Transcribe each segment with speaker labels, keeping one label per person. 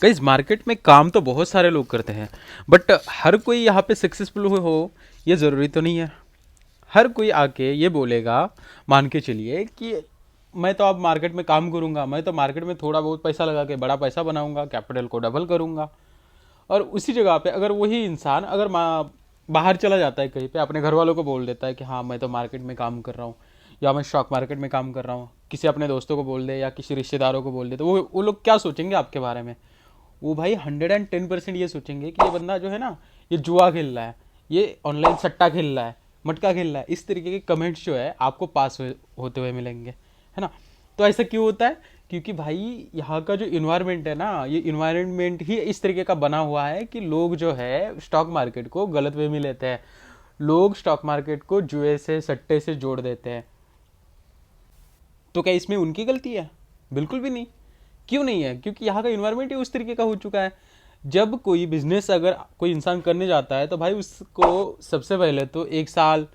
Speaker 1: Guys market में काम तो बहुत सारे लोग करते हैं, बट हर कोई यहाँ पे सक्सेसफुल हो ये ज़रूरी तो नहीं है। हर कोई आके ये बोलेगा, मान के चलिए कि मैं तो अब मार्केट में काम करूँगा, मैं तो मार्केट में थोड़ा बहुत पैसा लगा के बड़ा पैसा बनाऊँगा, कैपिटल को डबल करूँगा। और उसी जगह पे अगर वही इंसान अगर बाहर चला जाता है कहीं पे, अपने घर वालों को बोल देता है कि हाँ मैं तो मार्केट में काम कर रहा हूँ या मैं स्टॉक मार्केट में काम कर रहा हूँ, किसी अपने दोस्तों को बोल दे या किसी रिश्तेदारों को बोल दे, तो वो लोग क्या सोचेंगे आपके बारे में? वो भाई 110% ये सोचेंगे कि ये बंदा जो है ना, ये जुआ खेल रहा है, ये ऑनलाइन सट्टा खेल रहा है, मटका खेल रहा है। इस तरीके के कमेंट्स जो है आपको पास होते हुए मिलेंगे, है ना। तो ऐसा क्यों होता है? क्योंकि भाई यहाँ का जो इन्वायरमेंट है ना, ये इन्वायरमेंट ही इस तरीके का बना हुआ है कि लोग जो है स्टॉक मार्केट को गलत वे में लेते हैं। लोग स्टॉक मार्केट को जुए से सट्टे से जोड़ देते हैं। तो क्या इसमें उनकी गलती है? बिल्कुल भी नहीं। क्यों नहीं है? क्योंकि यहाँ का इन्वायरमेंट ही उस तरीके का हो चुका है। जब कोई बिजनेस अगर कोई इंसान करने जाता है तो भाई उसको सबसे पहले तो 1 साल,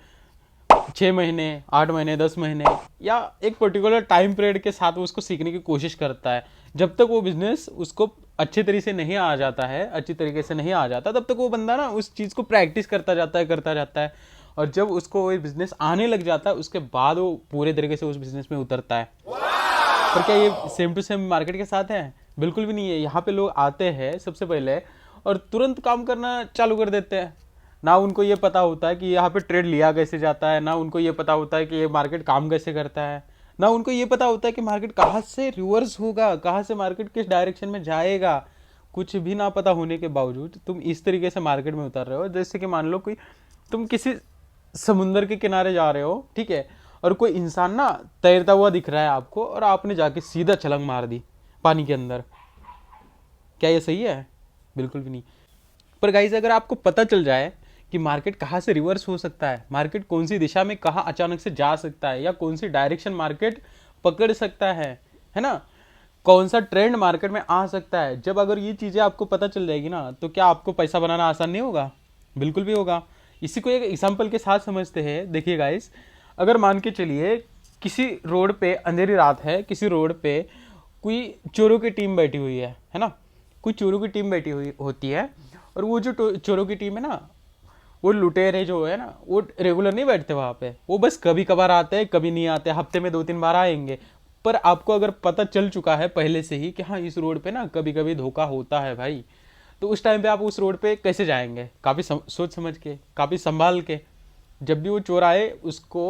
Speaker 1: 6 महीने, 8 महीने, 10 महीने या एक पर्टिकुलर टाइम पीरियड के साथ वो उसको सीखने की कोशिश करता है। जब तक वो बिजनेस उसको अच्छे तरीके से नहीं आ जाता है, अच्छी तरीके से नहीं आ जाता, तब तक वो बंदा ना उस चीज़ को प्रैक्टिस करता जाता है। और जब उसको वो बिजनेस आने लग जाता है उसके बाद वो पूरे तरीके से उस बिजनेस में उतरता है। पर क्या ये सेम टू सेम मार्केट के साथ है? बिल्कुल भी नहीं है। यहाँ पे लोग आते हैं सबसे पहले और तुरंत काम करना चालू कर देते हैं। ना उनको ये पता होता है कि यहाँ पे ट्रेड लिया कैसे जाता है, ना उनको ये पता होता है कि ये मार्केट काम कैसे करता है, ना उनको ये पता होता है कि मार्केट कहाँ से रिवर्स होगा, कहाँ से मार्केट किस डायरेक्शन में जाएगा। कुछ भी ना पता होने के बावजूद तुम इस तरीके से मार्केट में उतर रहे हो जैसे कि मान लो कोई तुम किसी समुंदर के किनारे जा रहे हो, ठीक है, और कोई इंसान ना तैरता हुआ दिख रहा है आपको और आपने जाके सीधा छलांग मार दी पानी के अंदर। क्या ये सही है? बिल्कुल भी नहीं। पर गाइज अगर आपको पता चल जाए कि मार्केट कहाँ से रिवर्स हो सकता है, मार्केट कौन सी दिशा में कहाँ अचानक से जा सकता है, या कौन सी डायरेक्शन मार्केट पकड़ सकता है ना, कौन सा ट्रेंड मार्केट में आ सकता है, जब अगर ये चीज़ें आपको पता चल जाएगी ना, तो क्या आपको पैसा बनाना आसान नहीं होगा? बिल्कुल भी होगा। इसी को एक एग्जाम्पल के साथ समझते हैं। देखिए गाइस, अगर मान के चलिए किसी रोड पे अंधेरी रात है, किसी रोड पे कोई चोरों की टीम बैठी हुई है ना, कोई चोरों की टीम बैठी हुई होती है। और वो जो चोरों की टीम है ना, वो लुटेरे जो है ना, वो रेगुलर नहीं बैठते वहाँ पे, वो बस कभी कभार आते हैं, कभी नहीं आते, हफ्ते में 2-3 बार आएंगे। पर आपको अगर पता चल चुका है पहले से ही कि हाँ इस रोड पे ना कभी कभी धोखा होता है भाई, तो उस टाइम पे आप उस रोड पे कैसे जाएंगे? काफ़ी सोच समझ के, काफ़ी संभाल के। जब भी वो चोर आए उसको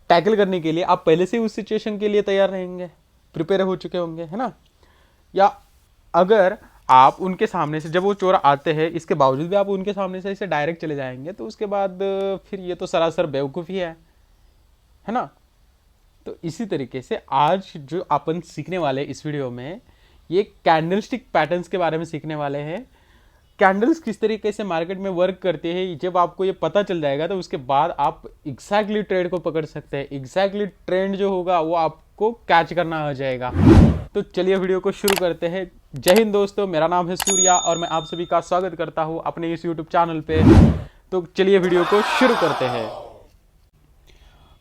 Speaker 1: टैकल करने के लिए आप पहले से ही उस सिचुएशन के लिए तैयार रहेंगे, प्रिपेयर हो चुके होंगे, है ना। या अगर आप उनके सामने से जब वो चोर आते हैं इसके बावजूद भी आप उनके सामने से इसे डायरेक्ट चले जाएंगे, तो उसके बाद फिर ये तो सरासर बेवकूफ़ी है ना। तो इसी तरीके से आज जो अपन सीखने वाले इस वीडियो में, ये कैंडलस्टिक पैटर्न्स के बारे में सीखने वाले हैं। कैंडल्स किस तरीके से मार्केट में वर्क करते हैं, जब आपको ये पता चल जाएगा तो उसके बाद आप एग्जैक्टली ट्रेड को पकड़ सकते हैं। एग्जैक्टली ट्रेंड जो होगा वो आपको कैच करना आ जाएगा। तो चलिए वीडियो को शुरू करते हैं। जय हिंद दोस्तों, मेरा नाम है सूर्या और मैं आप सभी का स्वागत करता हूँ अपने इस यूट्यूब चैनल पे। तो चलिए वीडियो को शुरू करते हैं।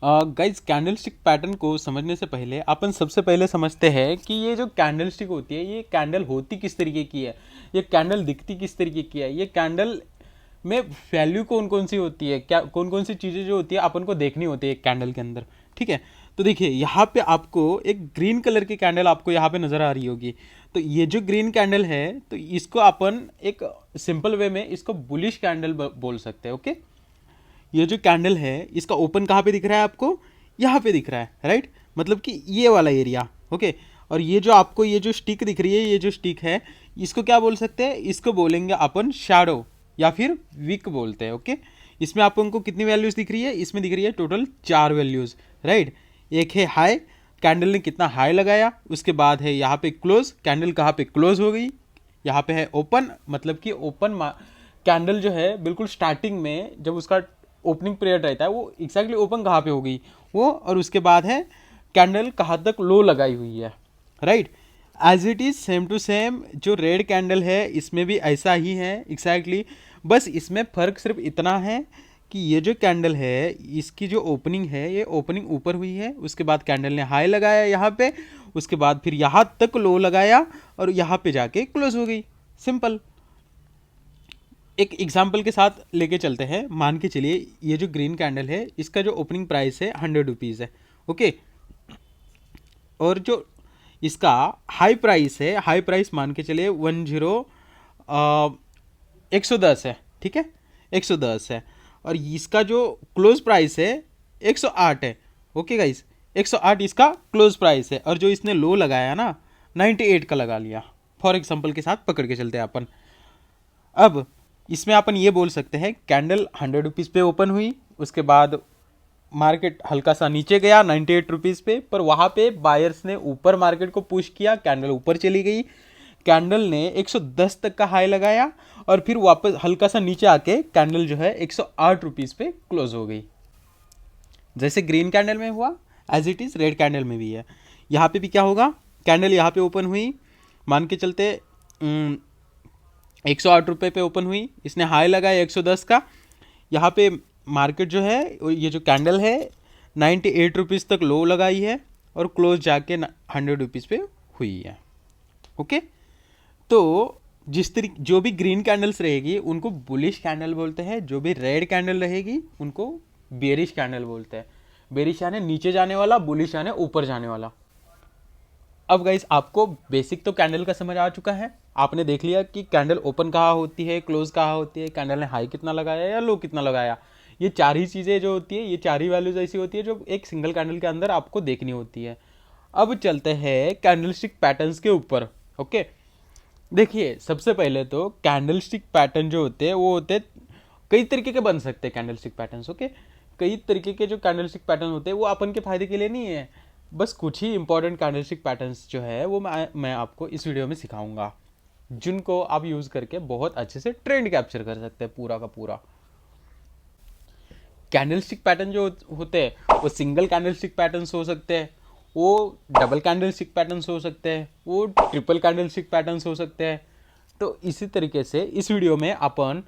Speaker 1: गाइज कैंडलस्टिक पैटर्न को समझने से पहले अपन सबसे पहले समझते हैं कि ये जो कैंडलस्टिक होती है, ये कैंडल होती किस तरीके की है, ये कैंडल दिखती किस तरीके की है, ये कैंडल में वैल्यू कौन कौन सी होती है, क्या कौन कौन सी चीज़ें जो होती है अपन को देखनी होती है एक कैंडल के अंदर, ठीक है। तो देखिए यहाँ पे आपको एक ग्रीन कलर की कैंडल आपको यहाँ पे नज़र आ रही होगी। तो ये जो ग्रीन कैंडल है, तो इसको अपन एक सिंपल वे में इसको बुलिश कैंडल बोल सकते हैं, ओके। ये जो कैंडल है इसका ओपन कहाँ पे दिख रहा है आपको? यहाँ पे दिख रहा है, राइट। मतलब कि ये वाला एरिया, ओके। और ये जो आपको ये जो स्टिक दिख रही है, ये जो स्टिक है, इसको क्या बोल सकते हैं? इसको बोलेंगे अपन शैडो या फिर विक बोलते हैं, ओके। इसमें आप उनको कितनी वैल्यूज़ दिख रही है? इसमें दिख रही है टोटल 4 वैल्यूज़, राइट। एक है हाई, कैंडल ने कितना हाई लगाया, उसके बाद है यहाँ पे क्लोज, कैंडल कहाँ पे क्लोज हो गई, यहाँ पे है ओपन, मतलब कि ओपन कैंडल जो है बिल्कुल स्टार्टिंग में जब उसका ओपनिंग पीरियड रहता है वो एग्जैक्टली ओपन कहाँ पे हो गई वो, और उसके बाद है कैंडल कहाँ तक लो लगाई हुई है, right. As it is same to same जो रेड कैंडल है इसमें भी ऐसा ही है एग्जैक्टली। बस इसमें फ़र्क सिर्फ इतना है कि ये जो कैंडल है इसकी जो ओपनिंग है ये ओपनिंग ऊपर हुई है, उसके बाद कैंडल ने हाई लगाया यहाँ पे, उसके बाद फिर यहाँ तक लो लगाया और यहाँ पे जाके क्लोज हो गई। सिंपल। एक एग्जाम्पल के साथ लेके चलते हैं। मान के चलिए ये जो ग्रीन कैंडल है इसका जो ओपनिंग प्राइस है 100 रुपीज़ है, ओके। और जो इसका हाई प्राइस है, हाई प्राइस मान के चलिए 110 है, ठीक है, 110 है। और इसका जो क्लोज प्राइस है 108 है, ओके गाइस, 108 इसका क्लोज प्राइस है। और जो इसने लो लगाया ना 98 का लगा लिया, फॉर एग्जांपल के साथ पकड़ के चलते हैं अपन। अब इसमें अपन ये बोल सकते हैं कैंडल 100 रुपीज़ पे ओपन हुई, उसके बाद मार्केट हल्का सा नीचे गया 98 रुपीज़ पे, पर वहाँ पे बायर्स ने ऊपर मार्केट को पुश किया, कैंडल ऊपर चली गई, कैंडल ने 110 तक का हाई लगाया और फिर वापस हल्का सा नीचे आके कैंडल जो है 108 रुपीज़ पे क्लोज हो गई। जैसे ग्रीन कैंडल में हुआ as it is red candle में भी है। यहाँ पे भी क्या होगा, कैंडल यहाँ पे ओपन हुई, मान के चलते 108 रुपये पे ओपन हुई, इसने हाई लगाया 110 का, यहाँ पे मार्केट जो है ये जो कैंडल है 98 रुपीज़ तक लो लगाई है और क्लोज जाके 100 रुपीज़ पे हुई है, ओके। तो जिस तरीके जो भी ग्रीन कैंडल्स रहेगी उनको बुलिश कैंडल बोलते हैं, जो भी रेड कैंडल रहेगी उनको बेरिश कैंडल बोलते हैं। बेरिश यानी नीचे जाने वाला, बुलिश यानी ऊपर जाने वाला। अब गाइस आपको बेसिक तो कैंडल का समझ आ चुका है, आपने देख लिया कि कैंडल ओपन कहाँ होती है, क्लोज कहाँ होती है, कैंडल ने हाई कितना लगाया या लो कितना लगाया। ये चार ही चीज़ें जो होती है, ये चार ही वैल्यूज ऐसी होती है जो एक सिंगल कैंडल के अंदर आपको देखनी होती है। अब चलते हैं कैंडलस्टिक पैटर्न्स के ऊपर, ओके। देखिए सबसे पहले तो कैंडलस्टिक पैटर्न जो होते हैं वो होते हैं कई तरीके के बन सकते हैं कैंडलस्टिक पैटर्न्स, ओके। कई तरीके के जो कैंडलस्टिक पैटर्न होते हैं वो अपन के फायदे के लिए नहीं है, बस कुछ ही इंपॉर्टेंट कैंडलस्टिक पैटर्न्स जो है वो मैं आपको इस वीडियो में सिखाऊंगा, जिनको आप यूज़ करके बहुत अच्छे से ट्रेंड कैप्चर कर सकते हैं पूरा का पूरा। कैंडलस्टिक पैटर्न जो होते हैं वो सिंगल कैंडलस्टिक पैटर्न्स हो सकते हैं, वो डबल कैंडलस्टिक पैटर्न्स हो सकते हैं, वो ट्रिपल कैंडलस्टिक पैटर्न्स हो सकते हैं। तो इसी तरीके से इस वीडियो में अपन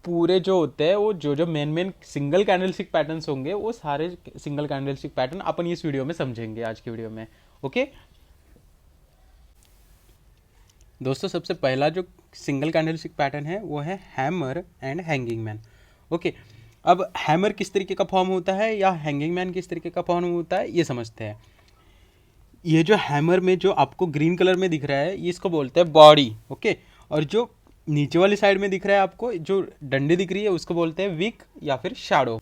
Speaker 1: पूरे जो होते हैं वो जो मेन सिंगल कैंडलस्टिक पैटर्न्स होंगे वो सारे सिंगल कैंडलस्टिक पैटर्न अपन इस वीडियो में समझेंगे आज की वीडियो में, ओके। दोस्तों सबसे पहला जो सिंगल कैंडलस्टिक पैटर्न है वो है hammer and hanging man, okay. अब हैमर किस तरीके का फॉर्म होता है या हैंगिंग मैन किस तरीके का फॉर्म होता है ये समझते हैं। ये जो हैमर में जो आपको ग्रीन कलर में दिख रहा है ये इसको बोलते हैं बॉडी, ओके। और जो नीचे वाली साइड में दिख रहा है आपको जो डंडी दिख रही है उसको बोलते हैं विक या फिर शैडो।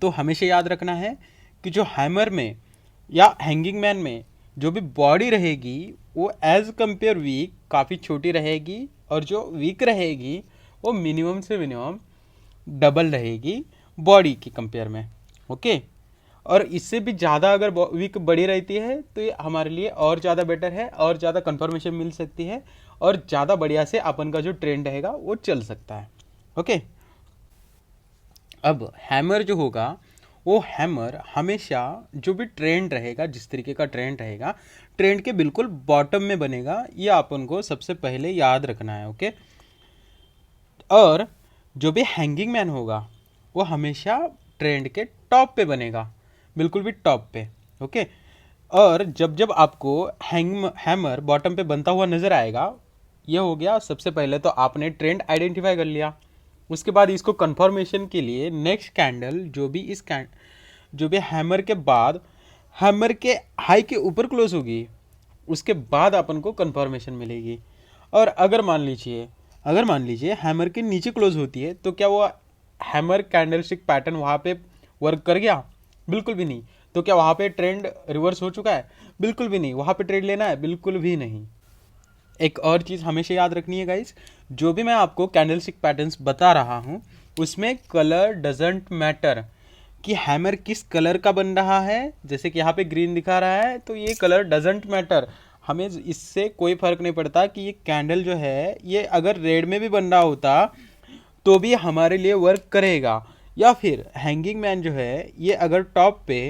Speaker 1: तो हमेशा याद रखना है कि जो हैमर में या हैंगिंग मैन में जो भी बॉडी रहेगी वो एज कंपेयर वीक काफ़ी छोटी रहेगी, और जो वीक रहेगी वो मिनिमम से मिनिमम डबल रहेगी बॉडी की कंपेयर में, ओके। और इससे भी ज़्यादा अगर वीक बड़ी रहती है तो ये हमारे लिए और ज़्यादा बेटर है, और ज़्यादा कंफर्मेशन मिल सकती है, और ज़्यादा बढ़िया से अपन का जो ट्रेंड रहेगा वो चल सकता है, ओके। अब हैमर जो होगा वो हैमर हमेशा जो भी ट्रेंड रहेगा, जिस तरीके का ट्रेंड रहेगा, ट्रेंड के बिल्कुल बॉटम में बनेगा, ये अपन को सबसे पहले याद रखना है, ओके। और जो भी हैंगिंग मैन होगा वो हमेशा ट्रेंड के टॉप पे बनेगा, बिल्कुल भी टॉप पे, ओके। और जब जब आपको हैमर बॉटम पे बनता हुआ नज़र आएगा, ये हो गया सबसे पहले तो आपने ट्रेंड आइडेंटिफाई कर लिया। उसके बाद इसको कंफर्मेशन के लिए नेक्स्ट कैंडल जो भी हैमर के बाद हैमर के हाई के ऊपर क्लोज होगी, उसके बाद अपन को कंफर्मेशन मिलेगी। और अगर मान लीजिए हैमर के नीचे क्लोज होती है तो क्या वो हैमर कैंडलस्टिक पैटर्न वहाँ पे वर्क कर गया? बिल्कुल भी नहीं। तो क्या वहाँ पे ट्रेंड रिवर्स हो चुका है? बिल्कुल भी नहीं। वहाँ पे ट्रेड लेना है? बिल्कुल भी नहीं। एक और चीज़ हमेशा याद रखनी है गाइस, जो भी मैं आपको कैंडलस्टिक पैटर्न्स बता रहा हूँ उसमें कलर डजेंट मैटर कि हैमर किस कलर का बन रहा है। जैसे कि यहाँ पे ग्रीन दिखा रहा है तो ये कलर डजेंट मैटर, हमें इससे कोई फ़र्क नहीं पड़ता कि ये कैंडल जो है ये अगर रेड में भी बन रहा होता तो भी हमारे लिए वर्क करेगा, या फिर हैंगिंग मैन जो है ये अगर टॉप पे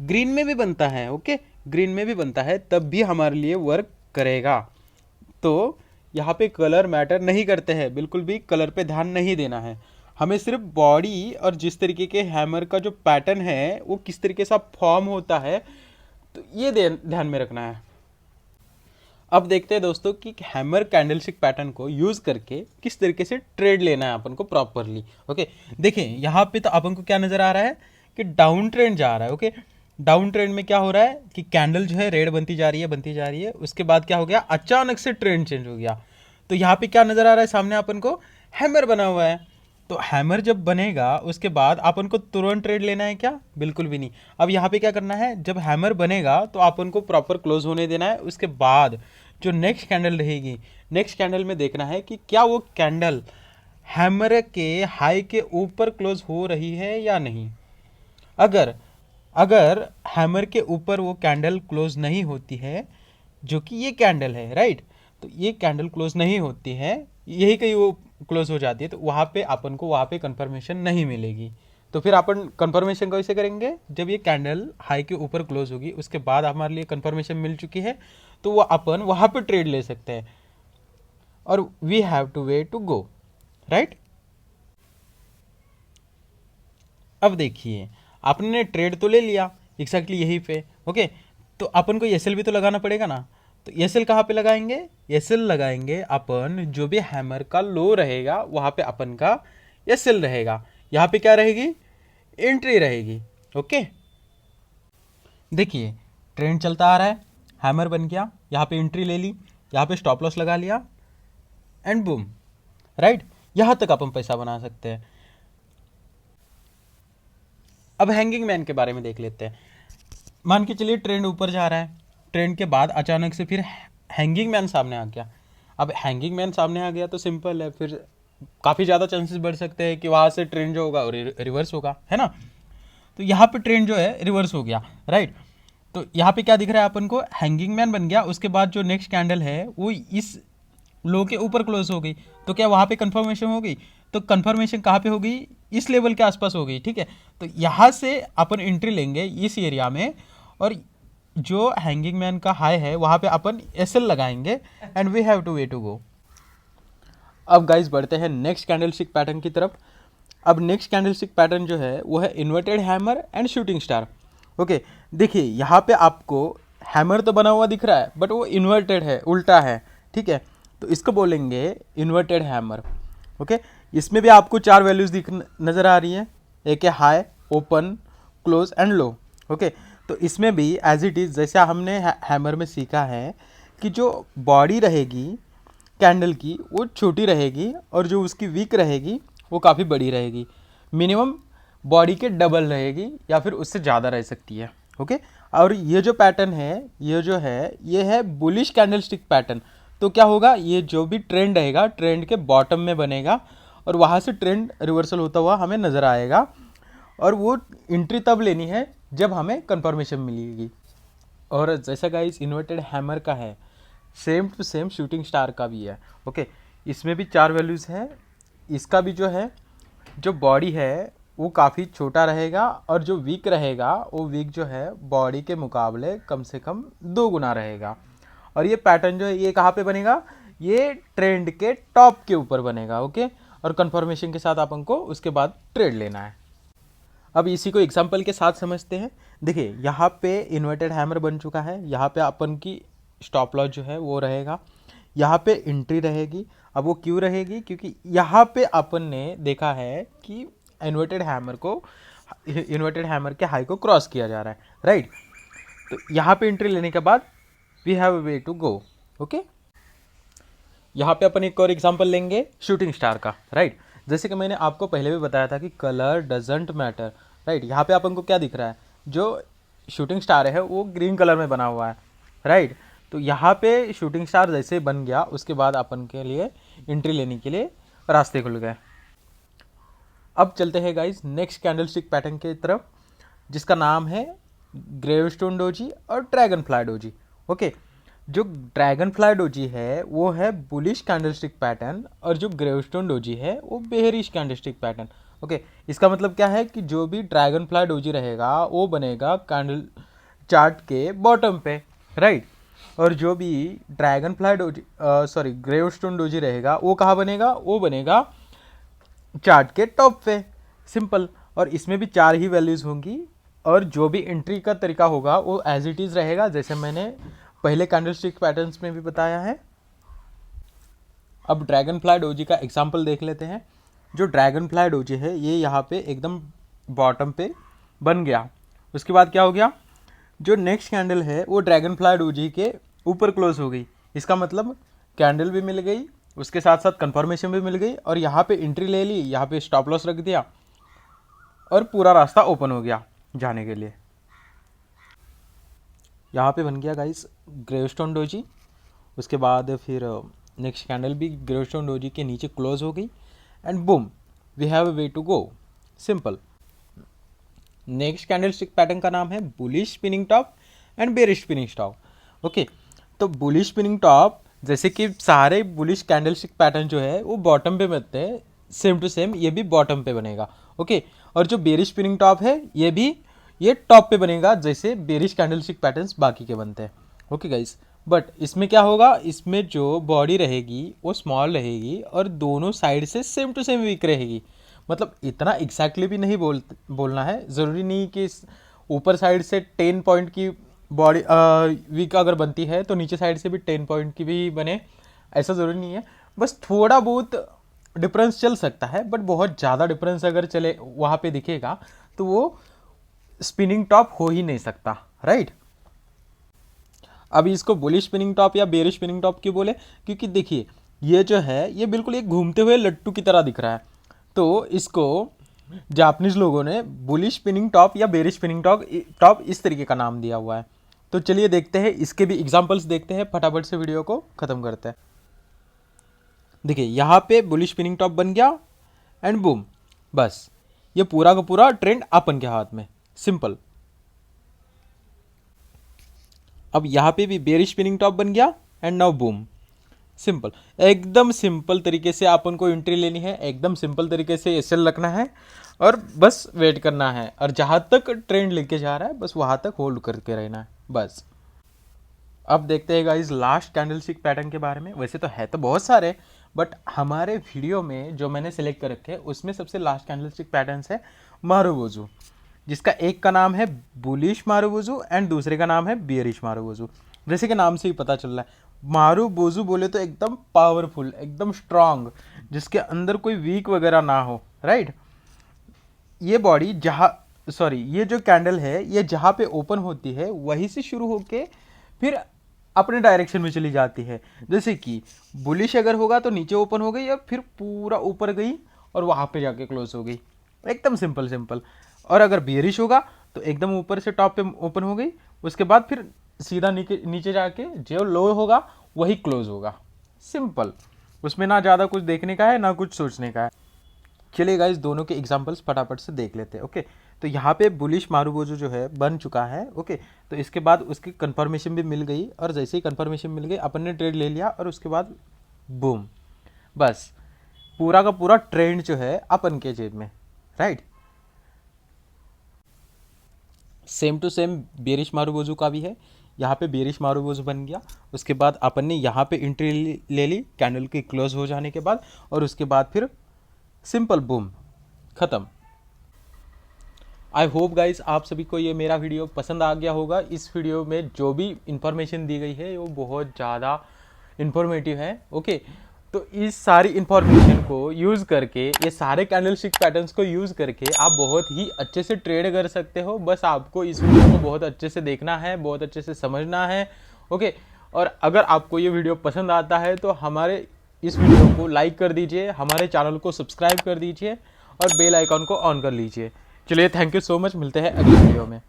Speaker 1: ग्रीन में भी बनता है, ओके, ग्रीन में भी बनता है तब भी हमारे लिए वर्क करेगा। तो यहाँ पे कलर मैटर नहीं करते हैं, बिल्कुल भी कलर पे ध्यान नहीं देना है। हमें सिर्फ बॉडी और जिस तरीके के हैमर का जो पैटर्न है वो किस तरीके से फॉर्म होता है, तो ये ध्यान में रखना है। अब देखते हैं दोस्तों कि हैमर कैंडलस्टिक पैटर्न को यूज करके किस तरीके से ट्रेड लेना है अपन को प्रॉपरली। ओके, देखिए यहाँ पे तो अपन को क्या नजर आ रहा है कि डाउन ट्रेंड जा रहा है। ओके, डाउन ट्रेंड में क्या हो रहा है कि कैंडल जो है रेड बनती जा रही है, उसके बाद क्या हो गया, अचानक से ट्रेंड चेंज हो गया। तो यहाँ पे क्या नजर आ रहा है सामने अपन को, हैमर बना हुआ है। तो हैमर जब बनेगा उसके बाद अपन को तुरंत ट्रेड लेना है क्या, बिल्कुल भी नहीं। अब यहाँ पे क्या करना है, जब हैमर बनेगा तो अपन को प्रॉपर क्लोज होने देना है। उसके बाद जो नेक्स्ट कैंडल रहेगी, नेक्स्ट कैंडल में देखना है कि क्या वो कैंडल हैमर के हाई के ऊपर क्लोज हो रही है या नहीं। अगर अगर हैमर के ऊपर वो कैंडल क्लोज नहीं होती है, जो कि ये कैंडल है, राइट, तो ये कैंडल क्लोज नहीं होती है, यही कहीं वो क्लोज हो जाती है, तो वहाँ पे अपन को वहाँ पे कंफर्मेशन नहीं मिलेगी। तो फिर अपन कंफर्मेशन कैसे करेंगे, जब ये कैंडल हाई के ऊपर क्लोज होगी उसके बाद हमारे लिए कंफर्मेशन मिल चुकी है, तो वो अपन वहाँ पे ट्रेड ले सकते हैं। और we have to way to go, right. अब देखिए आपने ट्रेड तो ले लिया एक्जैक्टली यहीं पे। ओके, तो अपन को एस एल भी तो लगाना पड़ेगा ना। तो एस एल कहाँ पे लगाएंगे, एस एल लगाएंगे अपन जो भी हैमर का लो रहेगा वहाँ पे अपन का एस एल रहेगा। यहाँ पे क्या रहेगी, एंट्री रहेगी। ओके, देखिए ट्रेंड चलता आ रहा है, हैमर बन गया, यहाँ पे एंट्री ले ली, यहाँ पे स्टॉप लॉस लगा लिया एंड बूम, राइट। यहाँ तक अपन पैसा बना सकते हैं। अब हैंगिंग मैन के बारे में देख लेते हैं। मान के चलिए ट्रेंड ऊपर जा रहा है, ट्रेंड के बाद अचानक से फिर हैंगिंग मैन सामने आ गया। अब हैंगिंग मैन सामने आ गया तो सिंपल है, फिर काफ़ी ज़्यादा चांसेस बढ़ सकते हैं कि वहाँ से ट्रेंड जो होगा रिवर्स होगा, है ना। तो यहाँ पे ट्रेंड जो है रिवर्स हो गया, राइट। तो यहाँ पे क्या दिख रहा है अपन को, हैंगिंग मैन बन गया, उसके बाद जो नेक्स्ट कैंडल है वो इस लो के ऊपर क्लोज हो गई। तो क्या वहाँ पे कंफर्मेशन हो गई, तो कंफर्मेशन कहाँ पे हो गई, इस लेवल के आसपास हो गई, ठीक है। तो यहाँ से अपन एंट्री लेंगे इस एरिया में, और जो हैंगिंग मैन का हाई है वहाँ पे अपन एस एल लगाएंगे and we have to way to go. अब गाइस बढ़ते हैं नेक्स्ट कैंडलस्टिक पैटर्न की तरफ। अब नेक्स्ट कैंडलस्टिक पैटर्न जो है वो है inverted hammer and shooting star. Okay, देखिए यहाँ पे आपको हैमर तो बना हुआ दिख रहा है बट वो इन्वर्टेड है, उल्टा है, ठीक है। तो इसको बोलेंगे इन्वर्टेड हैमर। ओके, इसमें भी आपको 4 वैल्यूज दिख नज़र आ रही है, एक है high, open, close and low. Okay, तो इसमें भी एज इट इज़ जैसा हमने हैमर में सीखा है कि जो बॉडी रहेगी कैंडल की वो छोटी रहेगी और जो उसकी वीक रहेगी वो काफ़ी बड़ी रहेगी, मिनिमम बॉडी के डबल रहेगी या फिर उससे ज़्यादा रह सकती है। ओके, और ये जो पैटर्न है ये है बुलिश कैंडलस्टिक पैटर्न। तो क्या होगा, ये जो भी ट्रेंड रहेगा ट्रेंड के बॉटम में बनेगा और वहाँ से ट्रेंड रिवर्सल होता हुआ हमें नज़र आएगा, और वो एंट्री तब लेनी है जब हमें कंफर्मेशन मिलेगी। और जैसा गाइस इन्वर्टेड हैमर का है, same to same shooting star का भी है। ओके, इसमें भी 4 वैल्यूज़ हैं। इसका भी जो है, जो बॉडी है वो काफ़ी छोटा रहेगा और जो वीक रहेगा वो वीक जो है बॉडी के मुकाबले कम से कम 2 गुना रहेगा। और ये पैटर्न जो है ये कहाँ पे बनेगा, ये ट्रेंड के टॉप के ऊपर बनेगा। ओके, और कंफर्मेशन के साथ अपन को उसके बाद ट्रेड लेना है। अब इसी को एग्जांपल के साथ समझते हैं। देखिए यहाँ पे इन्वर्टेड हैमर बन चुका है, यहाँ पे अपन की स्टॉप लॉस जो है वो रहेगा, यहाँ पे एंट्री रहेगी। अब वो क्यों रहेगी, क्योंकि यहाँ पे अपन ने देखा है कि इन्वर्टेड हैमर के हाई को क्रॉस किया जा रहा है, राइट। तो यहाँ पे एंट्री लेने के बाद we have a way to go. Okay, यहाँ पे अपन एक और एग्जांपल लेंगे शूटिंग स्टार का, राइट। जैसे कि मैंने आपको पहले भी बताया था कि कलर डजंट मैटर, राइट। यहाँ पे अपन को क्या दिख रहा है, जो शूटिंग स्टार है वो ग्रीन कलर में बना हुआ है, राइट। तो यहाँ पे शूटिंग स्टार जैसे बन गया उसके बाद अपन के लिए एंट्री लेने के लिए रास्ते खुल गए। अब चलते हैं गाइस नेक्स्ट कैंडलस्टिक पैटर्न की तरफ, जिसका नाम है ग्रेवस्टोन डोजी और ड्रैगन फ्लाई डोजी। ओके, जो ड्रैगन फ्लाई डोजी है वो है बुलिश कैंडलस्टिक पैटर्न और जो ग्रेवस्टोन डोजी है वो बेहरिश कैंडलस्टिक पैटर्न। ओके, इसका मतलब क्या है कि जो भी ड्रैगन फ्लाई डोजी रहेगा वो बनेगा कैंडल चार्ट के बॉटम पे, राइट। और जो भी dragon fly doji gravestone doji रहेगा वो कहाँ बनेगा, वो बनेगा चार्ट के टॉप पे, सिंपल। और इसमें भी 4 ही वैल्यूज़ होंगी और जो भी एंट्री का तरीका होगा वो एज इट इज़ रहेगा, जैसे मैंने पहले कैंडलस्टिक पैटर्न्स में भी बताया है। अब ड्रैगन फ्लाई डोजी का एग्जाम्पल देख लेते हैं। जो ड्रैगन फ्लाई डोजी है ये यहाँ पे एकदम बॉटम पे बन गया। उसके बाद क्या हो गया, जो नेक्स्ट कैंडल है वो ड्रैगन फ्लाई डोजी के ऊपर क्लोज हो गई। इसका मतलब कैंडल भी मिल गई, उसके साथ साथ कंफर्मेशन भी मिल गई, और यहाँ पे एंट्री ले ली, यहाँ पे स्टॉप लॉस रख दिया और पूरा रास्ता ओपन हो गया जाने के लिए। यहाँ पे बन गया गाइस ग्रेवस्टोन डोजी। उसके बाद फिर नेक्स्ट कैंडल भी ग्रेवस्टोन डोजी के नीचे क्लोज हो गई and boom, we have a way to go, simple. Next candlestick pattern का नाम है bullish spinning top and bearish spinning top. Okay, तो बुलिश स्पिनिंग टॉप, जैसे कि सारे बुलिश कैंडलस्टिक पैटर्न जो है वो बॉटम पे बनते हैं, सेम टू सेम ये भी बॉटम पे बनेगा। ओके, और जो बेरिश स्पिनिंग टॉप है ये भी ये टॉप पे बनेगा, जैसे बेरिश कैंडलस्टिक पैटर्न्स बाकी के बनते हैं। ओके गाइस, बट इसमें क्या होगा, इसमें जो बॉडी रहेगी वो स्मॉल रहेगी और दोनों साइड से सेम टू सेम वीक रहेगी। मतलब इतना एग्जैक्टली भी नहीं बोलना है, ज़रूरी नहीं कि ऊपर साइड से 10 पॉइंट की बॉडी वीक अगर बनती है तो नीचे साइड से भी 10 पॉइंट की भी बने, ऐसा ज़रूरी नहीं है। बस थोड़ा बहुत डिफरेंस चल सकता है, बट बहुत ज़्यादा डिफरेंस अगर चले वहाँ पे दिखेगा तो वो स्पिनिंग टॉप हो ही नहीं सकता, राइट। अभी इसको बुलिश स्पिनिंग टॉप या बेरिश स्पिनिंग टॉप क्यों बोले, क्योंकि देखिए ये जो है ये बिल्कुल एक घूमते हुए लट्टू की तरह दिख रहा है, तो इसको जापानीज लोगों ने बुलिश स्पिनिंग टॉप या बेरिश स्पिनिंग टॉप इस तरीके का नाम दिया हुआ है। तो चलिए देखते हैं, इसके भी एग्जांपल्स देखते हैं, फटाफट से वीडियो को ख़त्म करते हैं। देखिए यहाँ पे बुलिश स्पिनिंग टॉप बन गया एंड बूम, बस ये पूरा का पूरा ट्रेंड अपन के हाथ में, सिंपल। अब यहाँ पे भी बेरिश स्पिनिंग टॉप बन गया एंड नाउ बूम, सिंपल। एकदम सिंपल तरीके से अपन को एंट्री लेनी है, एकदम सिंपल तरीके से एसएल रखना है और बस वेट करना है, और जहाँ तक ट्रेंड लेके जा रहा है बस वहाँ तक होल्ड करके रहना है, बस। अब देखते हैं गाइस लास्ट कैंडलस्टिक पैटर्न के बारे में। वैसे तो है तो बहुत सारे, बट हमारे वीडियो में जो मैंने सेलेक्ट कर रखे हैं उसमें सबसे लास्ट कैंडलस्टिक पैटर्न है मारुबोजू, जिसका एक का नाम है बुलिश मारुबोजू एंड दूसरे का नाम है बियरिश मारुबोजू। जैसे कि नाम से ही पता चल रहा है, मारुबोजू बोले तो एकदम पावरफुल, एकदम स्ट्रांग, जिसके अंदर कोई वीक वगैरह ना हो, राइट। ये बॉडी ये जो कैंडल है ये जहाँ पे ओपन होती है वहीं से शुरू होके फिर अपने डायरेक्शन में चली जाती है। जैसे कि बुलिश अगर होगा तो नीचे ओपन हो गई और फिर पूरा ऊपर गई और वहाँ पे जाके क्लोज हो गई, एकदम सिंपल सिंपल। और अगर बियरिश होगा तो एकदम ऊपर से टॉप पे ओपन हो गई, उसके बाद फिर सीधा नीचे जाके जो लो होगा वही क्लोज होगा, सिंपल। उसमें ना ज़्यादा कुछ देखने का है ना कुछ सोचने का है। चलिए गाइस दोनों के एग्जांपल्स फटाफट से देख लेते हैं। ओके, तो यहाँ पे बुलिश मारुबोजू जो है बन चुका है। ओके, तो इसके बाद उसकी कंफर्मेशन भी मिल गई, और जैसे ही कंफर्मेशन मिल गई अपन ने ट्रेड ले लिया और उसके बाद बूम, बस पूरा का पूरा ट्रेंड जो है अपन के जेब में, right. Same to same bearish marubozu का भी है। यहाँ पे बेरिश मारुबोजू बन गया, उसके बाद अपन ने यहाँ पे एंट्री ले ली कैंडल की क्लोज हो जाने के बाद, और उसके बाद फिर सिंपल बूम, ख़त्म। आई होप गाइस आप सभी को ये मेरा वीडियो पसंद आ गया होगा। इस वीडियो में जो भी इंफॉर्मेशन दी गई है वो बहुत ज़्यादा इंफॉर्मेटिव है। ओके, तो इस सारी इंफॉर्मेशन को यूज़ करके, ये सारे कैंडलस्टिक पैटर्न्स को यूज़ करके आप बहुत ही अच्छे से ट्रेड कर सकते हो। बस आपको इस वीडियो को बहुत अच्छे से देखना है, बहुत अच्छे से समझना है। ओके, और अगर आपको ये वीडियो पसंद आता है तो हमारे इस वीडियो को लाइक कर दीजिए, हमारे चैनल को सब्सक्राइब कर दीजिए और बेल आइकॉन को ऑन कर लीजिए। चलिए, थैंक यू सो मच, मिलते हैं अगली वीडियो में।